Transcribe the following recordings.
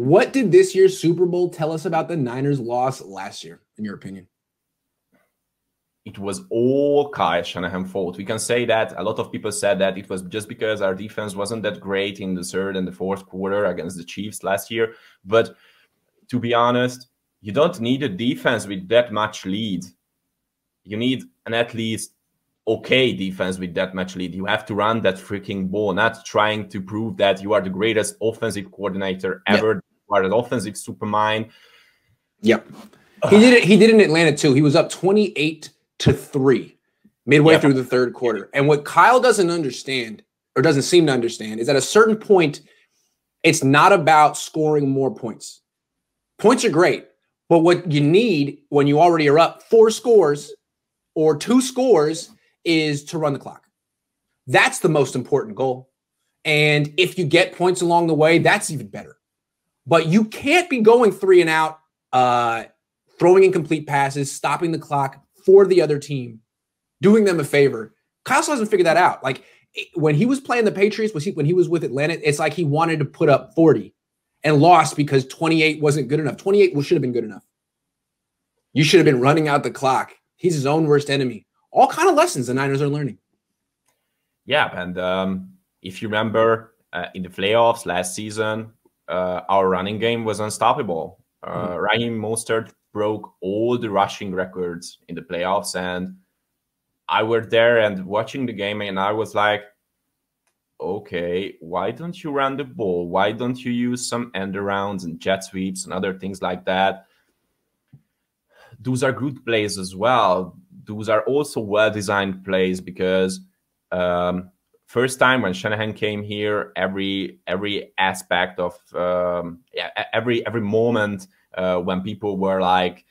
What did this year's Super Bowl tell us about the Niners' loss last year, in your opinion? It was all Kyle Shanahan's fault. We can say that. A lot of people said that it was just because our defense wasn't that great in the third and the fourth quarter against the Chiefs last year. But to be honest, you don't need a defense with that much lead. You need an at least okay defense with that much lead. You have to run that freaking ball, not trying to prove that you are the greatest offensive coordinator ever. Yep. You are an offensive supermind. Yep. He did it. He did it in Atlanta too. He was up 28-3 midway through the third quarter. And what Kyle doesn't understand, or doesn't seem to understand, is at a certain point, it's not about scoring more points. Points are great, but what you need when you already are up 4 scores or 2 scores is to run the clock. That's the most important goal. And if you get points along the way, that's even better. But you can't be going 3 and out, throwing incomplete passes, stopping the clock for the other team, doing them a favor. Kyle still hasn't figured that out. Like when he was playing the Patriots, when he was with Atlanta, it's like he wanted to put up 40 and lost because 28 wasn't good enough. 28 should have been good enough. You should have been running out the clock. He's his own worst enemy. All kind of lessons the Niners are learning. Yeah, and if you remember in the playoffs last season, our running game was unstoppable. Raheem Mostert broke all the rushing records in the playoffs, and I was there and watching the game, and I was like, okay, why don't you run the ball? Why don't you use some end arounds and jet sweeps and other things like that? Those are good plays as well. Those are also well-designed plays because first time when Shanahan came here, every aspect of every moment when people were like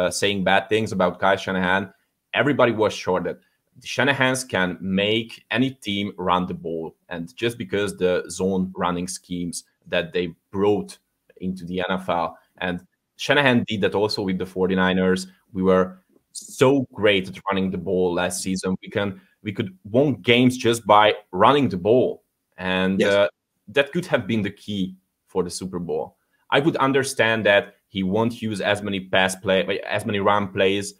saying bad things about Kyle Shanahan, everybody was sure that the Shanahans can make any team run the ball. And just because the zone running schemes that they brought into the NFL, and Shanahan did that also with the 49ers. We were so great at running the ball last season. We could win games just by running the ball. And that could have been the key for the Super Bowl. I would understand that he won't use as many run plays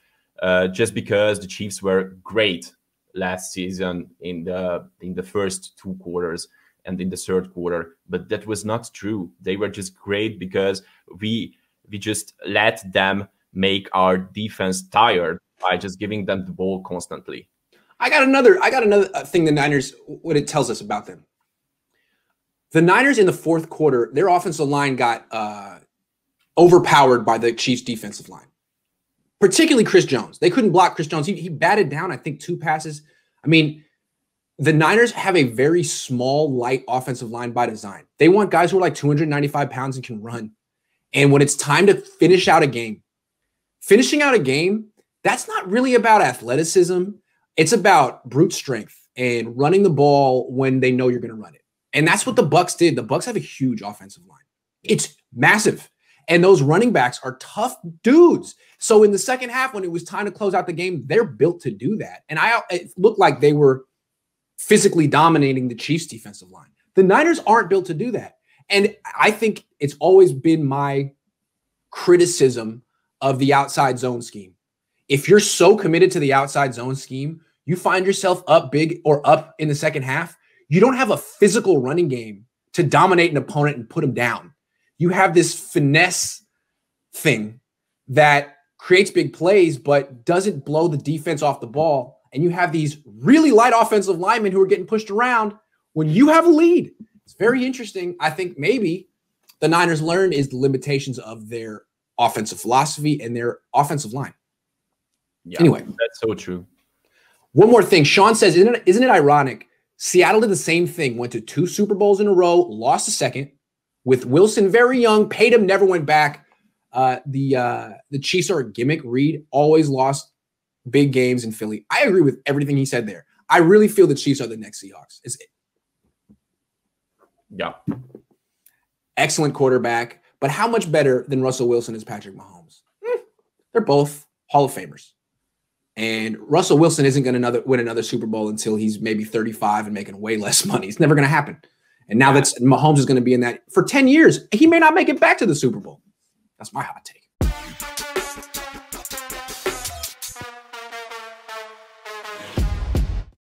just because the Chiefs were great last season in the first 2 quarters and in the third quarter. But that was not true. They were just great because we just let them make our defense tired by just giving them the ball constantly. I got another thing the Niners, what it tells us about them. The Niners in the fourth quarter, their offensive line got overpowered by the Chiefs' defensive line, particularly Chris Jones. They couldn't block Chris Jones. He batted down, I think, 2 passes. I mean, the Niners have a very small, light offensive line by design. They want guys who are like 295 pounds and can run. And when it's time to finish out a game, finishing out a game, that's not really about athleticism. It's about brute strength and running the ball when they know you're going to run it. And that's what the Bucs did. The Bucs have a huge offensive line. It's massive. And those running backs are tough dudes. So in the second half, when it was time to close out the game, they're built to do that. And it looked like they were physically dominating the Chiefs' defensive line. The Niners aren't built to do that. And I think it's always been my criticism of the outside zone scheme. If you're so committed to the outside zone scheme, you find yourself up big or up in the second half, you don't have a physical running game to dominate an opponent and put them down. You have this finesse thing that creates big plays but doesn't blow the defense off the ball. And you have these really light offensive linemen who are getting pushed around when you have a lead. It's very interesting. I think maybe the Niners learned is the limitations of their offensive philosophy and their offensive line. Yeah, anyway, that's so true. One more thing. Sean says, isn't it ironic? Seattle did the same thing, went to 2 Super Bowls in a row, lost a second with Wilson very young, paid him, never went back. The Chiefs are a gimmick. Reed always lost big games in Philly. I agree with everything he said there. I really feel the Chiefs are the next Seahawks. Yeah. Excellent quarterback, but how much better than Russell Wilson is Patrick Mahomes? They're both Hall of Famers. And Russell Wilson isn't going to win another Super Bowl until he's maybe 35 and making way less money. It's never going to happen. And now that's Mahomes is going to be in that for 10 years. He may not make it back to the Super Bowl. That's my hot take.